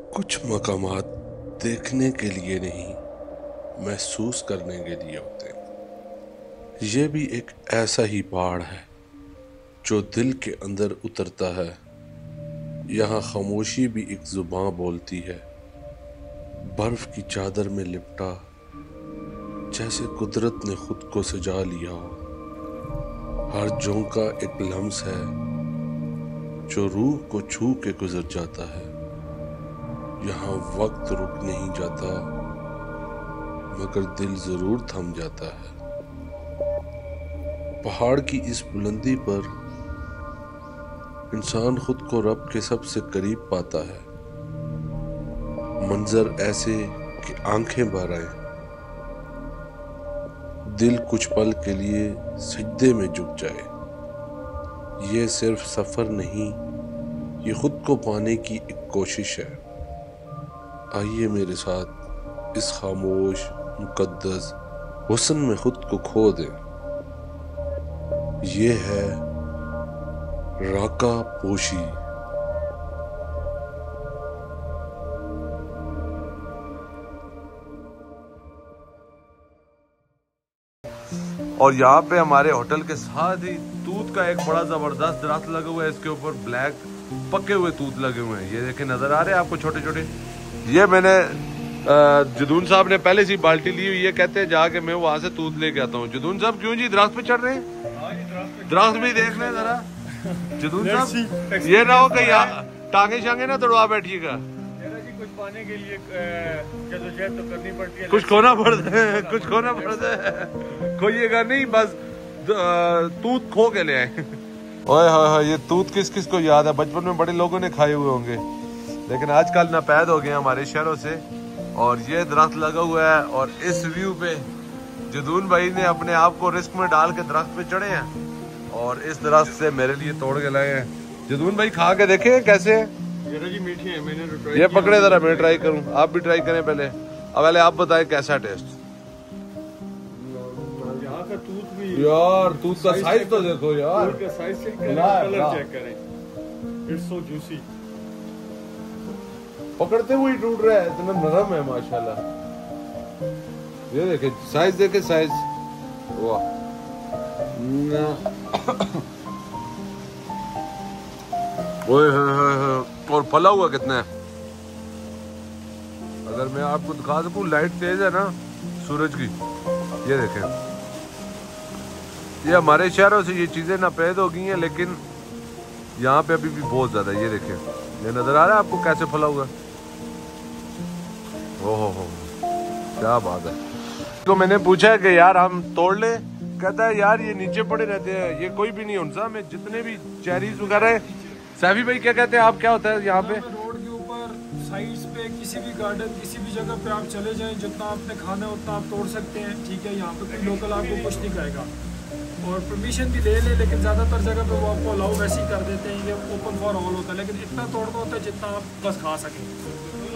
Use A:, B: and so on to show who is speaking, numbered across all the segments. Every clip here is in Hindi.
A: कुछ मकामात देखने के लिए नहीं, महसूस करने के लिए होते हैं। ये भी एक ऐसा ही पहाड़ है जो दिल के अंदर उतरता है। यहाँ खामोशी भी एक जुबान बोलती है, बर्फ की चादर में लिपटा, जैसे कुदरत ने खुद को सजा लिया हो। हर झोंका एक लम्स है जो रूह को छू के गुजर जाता है। यहाँ वक्त रुक नहीं जाता, मगर दिल जरूर थम जाता है। पहाड़ की इस बुलंदी पर इंसान खुद को रब के सबसे करीब पाता है। मंजर ऐसे कि आंखें भर आए, दिल कुछ पल के लिए सजदे में झुक जाए। ये सिर्फ सफर नहीं, ये खुद को पाने की एक कोशिश है। आइए मेरे साथ इस खामोश मुकद्दस हुस्न में खुद को खो दें। ये है राका पोशी।
B: और यहाँ पे हमारे होटल के साथ ही तूत का एक बड़ा जबरदस्त दरख्त लगा हुआ है। इसके ऊपर ब्लैक पके हुए तूत लगे हुए हैं। ये देखें, नजर आ रहे हैं आपको छोटे छोटे। ये मैंने जदून साहब ने पहले से बाल्टी ली हुई है, कहते हैं जाके मैं वहां से तूत लेके आता हूँ। जदून साहब क्यों जी दरख्त पे चढ़ रहे हैं? दरख्त भी देख रहे हैं जरा जदून साहब, ये ना हो कहीं टांगे शांगे ना तोड़वा बैठिएगा।
C: कुछ पाने के लिए जद्दोजहद तो करनी पड़ती है,
B: कुछ खोना पड़ता है, कुछ खोना पड़ता है। खोइएगा नहीं, बस तूत खो के ले आए। ओए हाय, ये तूत किस किस को याद है? बचपन में बड़े लोगों ने खाए हुए होंगे, लेकिन आजकल नापैद हो गए हमारे शहरों से। और ये दरख्त लगा हुआ है और इस व्यू पे जदून भाई ने अपने आप को रिस्क में डाल के दरख्त पे चढ़े हैं और इस दरख्त से मेरे लिए तोड़ के लाए हैं। जदून भाई खा के देखे कैसे है?
C: जी मीठी है, मैंने तो ट्राई
B: ये पकड़े जरा, मैं ट्राई करूं, आप भी ट्राई करें पहले। अब पहले आप बताएं कैसा टेस्ट।
C: यहाँ का तूत भी
B: यार, तूत का साइज तो देखो यार,
C: तूत का साइज चेक करें, कलर चेक करें। It's so juicy.
B: पकड़ते हुए ही टूट रहा है, इतना नरम है माशाल्लाह। ये देखे साइज, देखे साइज, वाह। ओए और फला हुआ कितना है। अगर मैं आपको दिखा सकूं, लाइट तेज है ना सूरज की, ये देखें। ये हमारे शहरों से ये चीजें नापैद हो गई हैं, लेकिन यहाँ पे अभी भी बहुत ज्यादा। ये देखें, ये नजर आ रहा है आपको कैसे फला हुआ? ओहो, क्या बात है। तो मैंने पूछा है कि यार हम तोड़ ले, कहता है यार ये नीचे पड़े रहते हैं, ये कोई भी नहीं उनसा में जितने भी चेरीज वगैरह। सैफी भाई क्या कहते हैं आप, क्या होता है यहाँ पे?
D: रोड के ऊपर साइड्स पे किसी भी गार्डन, किसी भी जगह पे आप चले जाएं, जितना आपने खाना है उतना आप तोड़ सकते हैं, ठीक है। यहाँ पे कोई लोकल आपको कुछ नहीं कहेगा और परमिशन भी ले ले, लेकिन ज़्यादातर जगह पे वो आपको अलाउ वैसे ही कर देते हैं। ये ओपन फॉर ऑल होता है, लेकिन इतना तोड़ना होता है जितना आप बस खा सकें।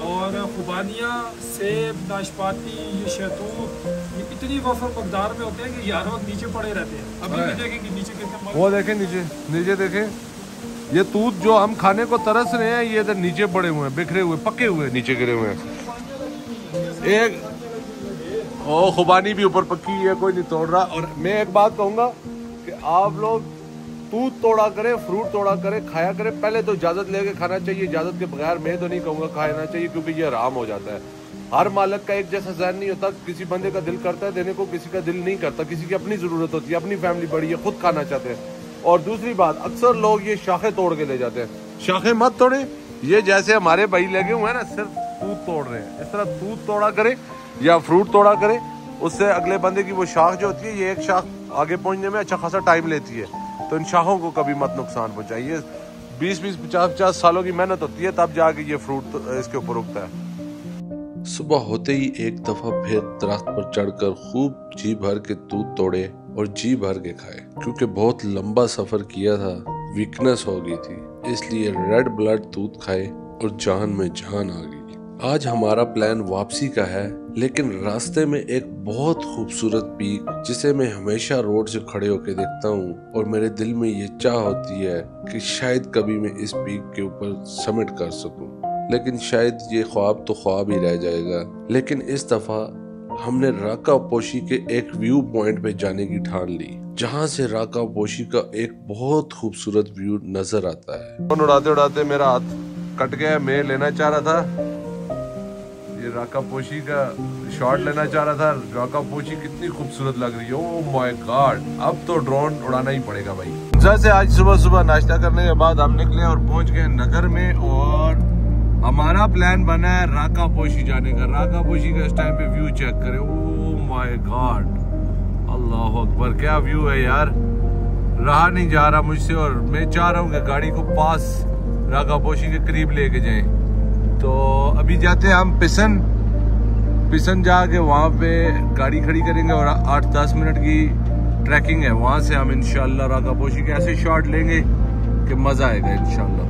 D: और खुबानियाँ, सेब, नाशपाती, ये शहतूत, ये इतनी वफर मकदार में होते हैं कि यार वक्त नीचे पड़े रहते हैं। अभी भी देखें कि नीचे कितने,
B: वो देखें नीचे, नीचे देखें। ये तूत जो हम खाने को तरस रहे हैं, ये इधर नीचे पड़े हुए हैं, बिखरे हुए, पके हुए, नीचे गिरे हुए हैं। एक ओ खुबानी भी ऊपर पकी है, कोई नहीं तोड़ रहा। और मैं एक बात कहूंगा कि आप लोग तूत तोड़ा करें, फ्रूट तोड़ा करें, खाया करें, पहले तो इजाजत लेके खाना चाहिए। इजाजत के बगैर मैं तो नहीं कहूँगा खाना चाहिए, क्योंकि ये हराम हो जाता है। हर मालिक का एक जैसा जहन नहीं होता। किसी बंदे का दिल करता है देने को, किसी का दिल नहीं करता। किसी की अपनी जरूरत होती है, अपनी फैमिली बड़ी है, खुद खाना चाहते हैं। और दूसरी बात, अक्सर लोग ये शाखें तोड़ के ले जाते हैं। शाखें मत तोड़े, ये जैसे हमारे भाई लगे हुए हैं ना, सिर्फ तूत तोड़ रहे हैं। इस तरह तूत तोड़ा करे या फ्रूट तोड़ा करे, उससे अगले बंदे की वो शाख जो होती है, ये एक शाख आगे पहुंचने में अच्छा खासा टाइम लेती है। तो इन शाखों को कभी मत नुकसान पहुंचाइए। 20-20, 50-50 सालों की मेहनत होती है, तब जाके ये फ्रूट इसके ऊपर उगता है।
A: सुबह होते ही एक दफा फिर दरख्त पर चढ़कर खूब जी भर के तूत तोड़े और जी भर के खाए। क्योंकि बहुत लंबा सफर किया था, वीकनेस हो गई थी, इसलिए रेड ब्लड तूत खाए और जान में जान आ गई। आज हमारा प्लान वापसी का है, लेकिन रास्ते में एक बहुत खूबसूरत पीक जिसे मैं हमेशा रोड से खड़े होकर देखता हूँ और मेरे दिल में ये चाह होती है कि शायद कभी मैं इस पीक के ऊपर समिट कर सकूं। लेकिन शायद ये ख्वाब तो ख्वाब ही रह जाएगा। लेकिन इस दफा हमने राका पोशी के एक व्यू पॉइंट पे जाने की ठान ली, जहाँ से राका पोशी का एक बहुत खूबसूरत व्यू नजर आता है।
B: फोन उड़ाते उड़ाते मेरा हाथ कट गया। मैं लेना चाह रहा था ये राका पोशी का शॉट लेना चाह रहा था। राका पोशी कितनी खूबसूरत लग रही है, ओह माय गॉड। अब तो ड्रोन उड़ाना ही पड़ेगा भाई। जैसे आज सुबह सुबह नाश्ता करने के बाद हम निकले और पहुंच गए नगर में, और हमारा प्लान बना है राका पोशी जाने का। राका पोशी का इस टाइम पे व्यू चेक करें, ओह माय गॉड, अल्लाह अकबर, क्या व्यू है यार। रहा नहीं जा रहा मुझसे, और मैं चाह रहा हूँ कि गाड़ी को पास राका पोशी के करीब लेके जाएं। तो अभी जाते हैं हम पिसन जाके वहाँ पे गाड़ी खड़ी करेंगे, और 8-10 मिनट की ट्रैकिंग है। वहाँ से हम इंशाल्लाह राका पोशी के ऐसे शॉट लेंगे कि मजा आएगा इंशाल्लाह।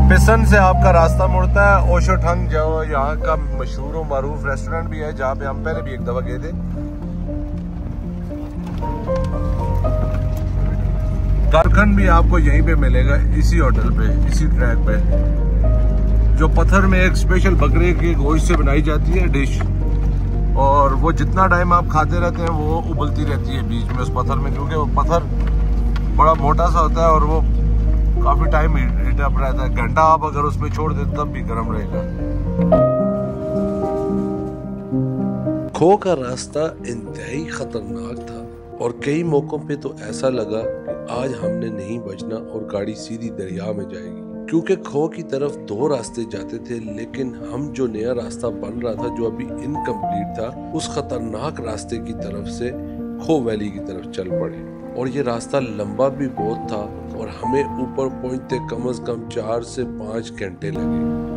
B: पिसन से आपका रास्ता मुड़ता है ओशो ठंग, जो यहाँ का मशहूर और मारूफ रेस्टोरेंट भी है, जहाँ पे हम पहले भी एक दफा गए थे। कारखंड भी आपको यहीं पे मिलेगा, इसी होटल पे, इसी ट्रैक पे, जो पत्थर में एक स्पेशल बकरे के गोश्त से बनाई जाती है डिश, और वो जितना टाइम आप खाते रहते हैं वो उबलती रहती है बीच में उस पत्थर में, क्योंकि वो पत्थर बड़ा मोटा सा होता है और वो काफी टाइम हीट अप रहता है। घंटा आप अगर उसमें छोड़ देते तब भी गर्म रहेगा।
A: खो का रास्ता इंतहाई खतरनाक था, और कई मौकों पे तो ऐसा लगा कि आज हमने नहीं बचना और गाड़ी सीधी दरिया में जाएगी, क्योंकि खो की तरफ 2 रास्ते जाते थे। लेकिन हम जो नया रास्ता बन रहा था, जो अभी इनकम्प्लीट था, उस खतरनाक रास्ते की तरफ से खो वैली की तरफ चल पड़े। और ये रास्ता लंबा भी बहुत था, और हमें ऊपर पहुंचते कम से कम 4 से 5 घंटे लगे।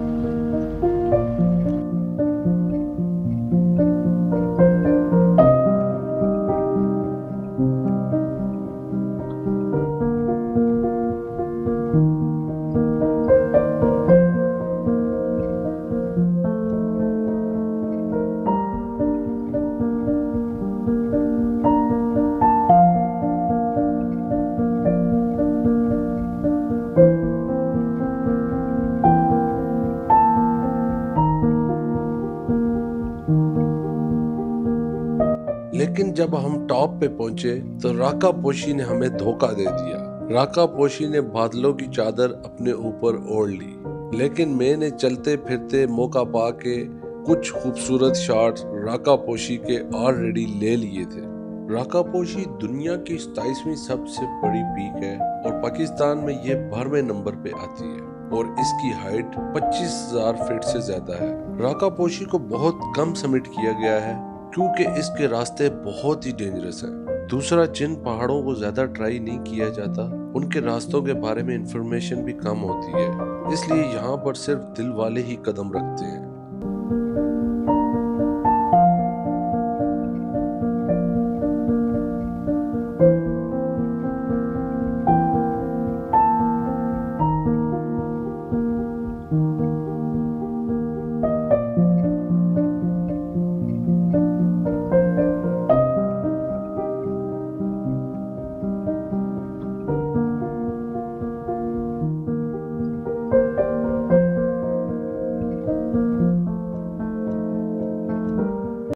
A: लेकिन जब हम टॉप पे पहुंचे तो राका पोशी ने हमें धोखा दे दिया। राका पोशी ने बादलों की चादर अपने ऊपर ओढ़ ली, लेकिन मैंने चलते फिरते मौका पाके कुछ खूबसूरत शॉट्स राका पोशी के ऑलरेडी ले लिए थे। राका पोशी दुनिया की 27वीं सबसे बड़ी पीक है, और पाकिस्तान में ये 12वें नंबर पे आती है, और इसकी हाइट 25,000 फीट से ज्यादा है। राका पोशी को बहुत कम समिट किया गया है, क्योंकि इसके रास्ते बहुत ही डेंजरस हैं। दूसरा, जिन पहाड़ों को ज्यादा ट्राई नहीं किया जाता, उनके रास्तों के बारे में इंफॉर्मेशन भी कम होती है, इसलिए यहाँ पर सिर्फ दिल वाले ही कदम रखते हैं।